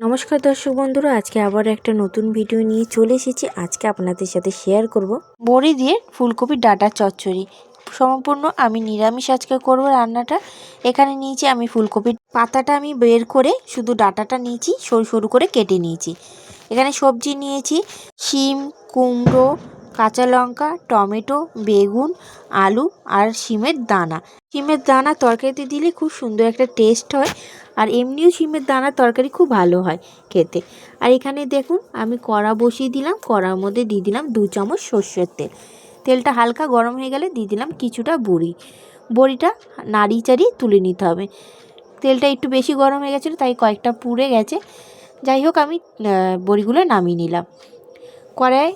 নমস্কার দর্শক বন্ধুরা, আজকে আবার একটা নতুন ভিডিও নিয়ে চলে এসেছি। আজকে আপনাদের সাথে শেয়ার করব বড়ি দিয়ে ফুলকপির ডাঁটার চচ্চড়ি। সম্পূর্ণ আমি নিরামিষ আজকে করব রান্নাটা। এখানে নিয়েছি আমি ফুলকপির পাতাটা আমি বের করে শুধু ডাঁটাটা নিয়েছি, সরু সরু করে কেটে নিয়েছি। এখানে সবজি নিয়েছি শিম, কুমড়ো, কাঁচা লঙ্কা, টমেটো, বেগুন, আলু আর শিমের দানা। শিমের দানা তরকারিতে দিলে খুব সুন্দর একটা টেস্ট হয়, আর এমনিও শিমের দানার তরকারি খুব ভালো হয় খেতে। আর এখানে দেখুন আমি কড়া বসিয়ে দিলাম, কড়ার মধ্যে দিয়ে দিলাম 2 চামচ সর্ষের তেল। তেলটা হালকা গরম হয়ে গেলে দিয়ে দিলাম কিছুটা বড়িটা নাড়িয়ে চাড়িয়ে তুলে নিতে হবে। তেলটা একটু বেশি গরম হয়ে গেছিলো, তাই কয়েকটা পুড়ে গেছে। যাই হোক, আমি বড়িগুলো নামিয়ে নিলাম। কড়াই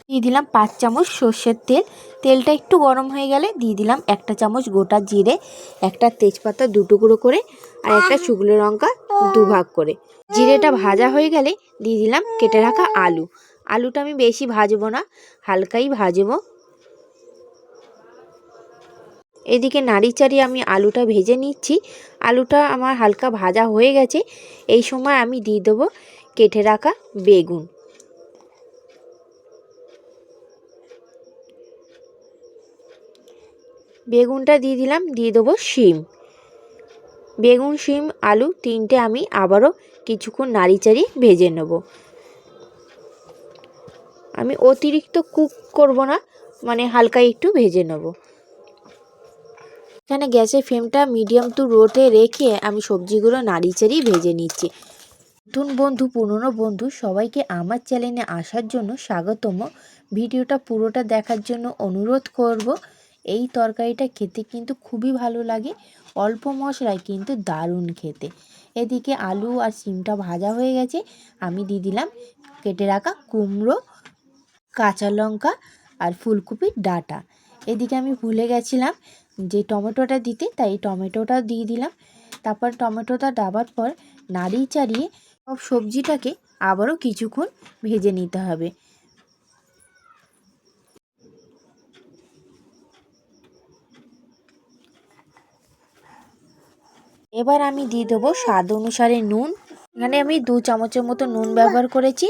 দিয়ে দিলাম 5 চামচ সর্ষের তেল। তেলটা একটু গরম হয়ে গেলে দিয়ে দিলাম 1 চামচ গোটা জিরে, একটা তেজপাতা 2 টুকরো করে, আর একটা শুকনো লঙ্কা 2 ভাগ করে। জিরেটা ভাজা হয়ে গেলে দিয়ে দিলাম কেটে রাখা আলুটা আমি বেশি ভাজবো না, হালকাই ভাজবো। এদিকে নাড়ি চাড়িয়ে আমি আলুটা ভেজে নিচ্ছি। আলুটা আমার হালকা ভাজা হয়ে গেছে। এই সময় আমি দিয়ে দেবো কেটে রাখা বেগুন। বেগুনটা দিয়ে দিলাম, দিয়ে দেবো শিম। বেগুন, শিম, আলু তিনটে আমি আবারও কিছুক্ষণ নাড়ি চাড়িয়ে ভেজে নেব। আমি অতিরিক্ত কুক করব না, মানে হালকা একটু ভেজে নেব। এখানে গ্যাসের ফ্লেমটা মিডিয়াম টু লোতে রেখে আমি সবজিগুলো নাড়ি চাড়িয়ে ভেজে নিচ্ছি। নতুন বন্ধু, পুরনো বন্ধু সবাইকে আমার চ্যানেলে আসার জন্য স্বাগতম। ভিডিওটা পুরোটা দেখার জন্য অনুরোধ করব। এই তরকারিটা খেতে কিন্তু খুবই ভালো লাগে, অল্প মশলায় কিন্তু দারুণ খেতে। এদিকে আলু আর শিমটা ভাজা হয়ে গেছে। আমি দিয়ে দিলাম কেটে রাখা কুমড়ো, কাঁচা লঙ্কা আর ফুলকপির ডাঁটা। এদিকে আমি ভুলে গেছিলাম যে টমেটোটা দিতে, তাই টমেটোটা দিয়ে দিলাম। তারপর টমেটোটা দেওয়ার পর নাড়িয়ে চাড়িয়ে সব সবজিটাকে আবারও কিছুক্ষণ ভেজে নিতে হবে। এবার আমি দিয়ে দেবো স্বাদ অনুসারে নুন। এখানে আমি 2 চামচের মতো নুন ব্যবহার করেছি।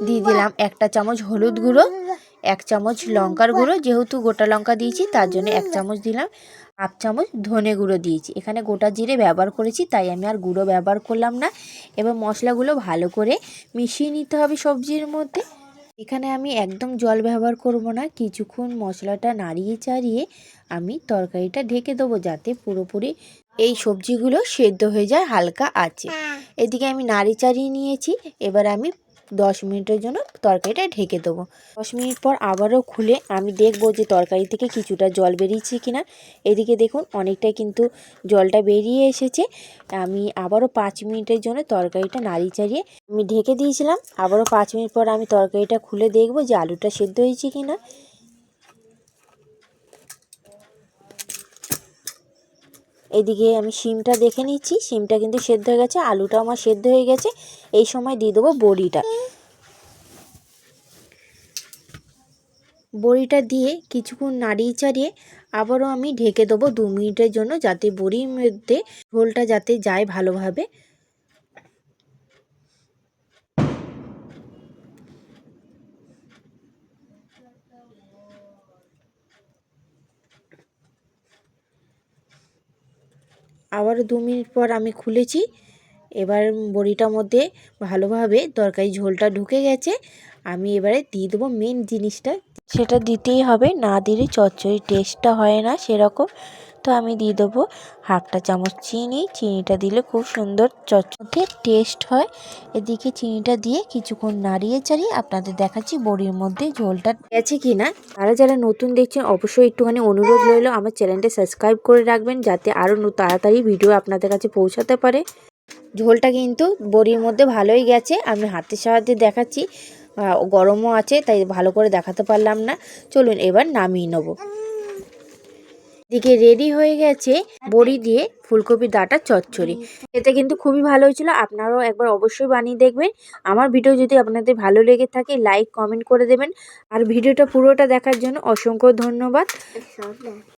দিয়ে দিলাম 1 চামচ হলুদ গুঁড়ো, 1 চামচ লঙ্কার গুঁড়ো, যেহেতু গোটা লঙ্কা দিয়েছি তার জন্য 1 চামচ দিলাম। 1/2 চামচ ধনে গুঁড়ো দিয়েছি। এখানে গোটা জিরে ব্যবহার করেছি, তাই আমি আর গুঁড়ো ব্যবহার করলাম না। এবার মশলাগুলো ভালো করে মিশিয়ে নিতে হবে সবজির মধ্যে। এখানে আমি একদম জল ব্যবহার করব না। কিছুক্ষণ মশলাটা নাড়িয়ে চাড়িয়ে আমি তরকারিটা ঢেকে দেবো, যাতে পুরোপুরি এই সবজিগুলো সেদ্ধ হয়ে যায় হালকা আঁচে। এদিকে আমি নাড়ি চাড়িয়ে নিয়েছি। এবার আমি 10 মিনিটের জন্য তরকারিটা ঢেকে দেবো। 10 মিনিট পর আবারও খুলে আমি দেখব যে তরকারি থেকে কিছুটা জল বেরিয়েছে কিনা। এদিকে দেখুন অনেকটাই কিন্তু জলটা বেরিয়ে এসেছে। আমি আবারও 5 মিনিটের জন্য তরকারিটা নাড়ি চাড়িয়ে আমি ঢেকে দিয়েছিলাম। আবারও 5 মিনিট পর আমি তরকারিটা খুলে দেখব যে আলুটা সেদ্ধ হয়েছে কিনা। এদিকে আমি শিমটা দেখে নিচ্ছি, শিমটা কিন্তু সেদ্ধ হয়ে গেছে, আলুটাও আমার সেদ্ধ হয়ে গেছে। এই সময় দিয়ে দেবো বড়িটা দিয়ে কিছুক্ষণ নাড়িয়ে চাড়িয়ে আবারও আমি ঢেকে দেবো 2 মিনিটের জন্য, যাতে বড়ির মধ্যে ঝোলটা যাতে যায় ভালোভাবে। আবারও 2 মিনিট পর আমি খুলেছি। এবার বড়িটার মধ্যে ভালোভাবে তরকারি ঝোলটা ঢুকে গেছে। আমি এবারে দিয়ে দেবো মেন জিনিসটা, সেটা দিতেই হবে, না দিলে চচ্চড়ির টেস্টটা হয় না সেরকম। তো আমি দিয়ে দেবো 1/2 চামচ চিনিটা দিলে খুব সুন্দর চচ্চড়ির টেস্ট হয়। এদিকে চিনিটা দিয়ে কিছুক্ষণ নাড়িয়ে চাড়িয়ে আপনাদের দেখাচ্ছি বড়ির মধ্যে ঝোলটা গেছে কিনা। যারা নতুন দেখছেন অবশ্যই একটুখানি অনুরোধ রইল, আমার চ্যানেলটা সাবস্ক্রাইব করে রাখবেন, যাতে আরও তাড়াতাড়ি ভিডিও আপনাদের কাছে পৌঁছাতে পারে। ঝোলটা কিন্তু বড়ির মধ্যে ভালোই গেছে। আমি হাতের সাহায্যে দেখাচ্ছি, গরমও আছে তাই ভালো করে দেখাতে পারলাম না। চলুন এবার নামিয়ে নেব। এদিকে রেডি হয়ে গেছে বড়ি দিয়ে ফুলকপির ডাঁটার চচ্চড়ি। এতে কিন্তু খুবই ভালো হয়েছিল, আপনারাও একবার অবশ্যই বানিয়ে দেখবেন। আমার ভিডিও যদি আপনাদের ভালো লেগে থাকে লাইক কমেন্ট করে দেবেন, আর ভিডিওটা পুরোটা দেখার জন্য অসংখ্য ধন্যবাদ।